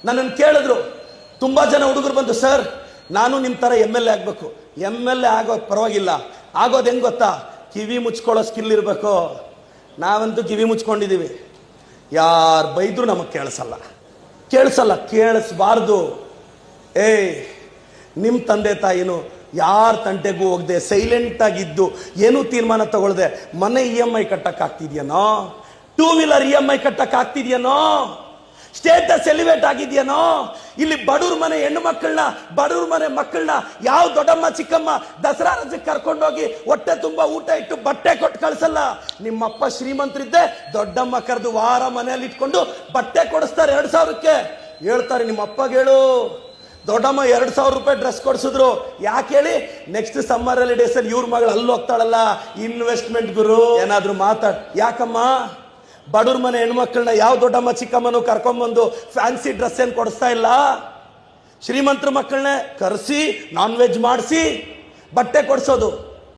ನನ್ನನ್ನು ಕೇಳಿದ್ರು ತುಂಬ ಜನ ಹುಡುಗರು ಬಂದು, ಸರ್ ನಾನು ನಿಮ್ಮ ಥರ MLA ಆಗಬೇಕು. MLA ಆಗೋದು ಪರವಾಗಿಲ್ಲ, ಆಗೋದು ಹೆಂಗೆ ಗೊತ್ತಾ, ಕಿವಿ ಮುಚ್ಕೊಳ್ಳೋ ಸ್ಕಿಲ್ ಇರಬೇಕು. ನಾವಂತೂ ಕಿವಿ ಮುಚ್ಕೊಂಡಿದ್ದೀವಿ, ಯಾರು ಬೈದ್ರು ನಮಗೆ ಕೇಳಿಸ್ಬಾರ್ದು. ನಿಮ್ಮ ತಂದೆ ತಾಯಿನು ಯಾರ ತಂಟೆಗೂ ಹೋಗದೆ ಸೈಲೆಂಟಾಗಿದ್ದು ಏನೂ ತೀರ್ಮಾನ ತಗೊಳ್ದೆ ಮನೆ EMI ಕಟ್ಟಕ್ಕಾಗ್ತಿದ್ಯನೋ, 2 ವೀಲರ್ EMI ಕಟ್ಟಕ್ಕಾಗ್ತಿದ್ಯನೋ, ಸ್ಟೇಟಸ್ ಎಲಿವೇಟ್ ಆಗಿದ್ಯನೋ? ಇಲ್ಲಿ ಬಡವ್ರ ಮನೆ ಹೆಣ್ಣು ಮಕ್ಕಳನ್ನ, ಬಡವ್ರ ಮನೆ ಮಕ್ಕಳನ್ನ ಯಾವ ದೊಡ್ಡಮ್ಮ ಚಿಕ್ಕಮ್ಮ ದಸರಾ ರಜಕ್ಕೆ ಕರ್ಕೊಂಡೋಗಿ ಹೊಟ್ಟೆ ತುಂಬ ಊಟ ಇಟ್ಟು ಬಟ್ಟೆ ಕೊಟ್ಟು ಕಳ್ಸಲ್ಲ. ನಿಮ್ಮಪ್ಪ ಶ್ರೀಮಂತರಿದ್ದೆ ದೊಡ್ಡಮ್ಮ ಕರೆದು ವಾರ ಮನೆಯಲ್ಲಿ ಇಟ್ಕೊಂಡು ಬಟ್ಟೆ ಕೊಡಿಸ್ತಾರೆ 2000ಕ್ಕೆ. ಹೇಳ್ತಾರೆ ನಿಮ್ಮ ಅಪ್ಪಗೆ ಹೇಳು, ದೊಡ್ಡಮ್ಮ 2000 ರೂಪಾಯಿ ಡ್ರೆಸ್ ಕೊಡಿಸಿದ್ರು. ಯಾಕೆ ಹೇಳಿ? ನೆಕ್ಸ್ಟ್ ಸಮ್ಮರ್ ಹಾಲಿಡೇಸ್ ಅಲ್ಲಿ ಇವ್ರ ಮಗಳು ಅಲ್ಲಿ ಹೋಗ್ತಾಳಲ್ಲ, ಇನ್ವೆಸ್ಟ್ಮೆಂಟ್ ಗುರು. ಏನಾದ್ರು ಮಾತಾಡ್. ಯಾಕಮ್ಮ ಬಡವ್ರ ಮನೆ ಹೆಣ್ಮಕ್ಳನ್ನ ಯಾವ ದೊಡ್ಡಮ್ಮ ಚಿಕ್ಕಮ್ಮನೂ ಕರ್ಕೊಂಡ್ಬಂದು ಫ್ಯಾನ್ಸಿ ಡ್ರೆಸ್ ಏನು ಕೊಡಿಸ್ತಾ ಇಲ್ಲ. ಶ್ರೀಮಂತರ ಮಕ್ಕಳನ್ನೇ ಕರೆಸಿ ನಾನ್ ವೆಜ್ ಮಾಡಿಸಿ ಬಟ್ಟೆ ಕೊಡಿಸೋದು.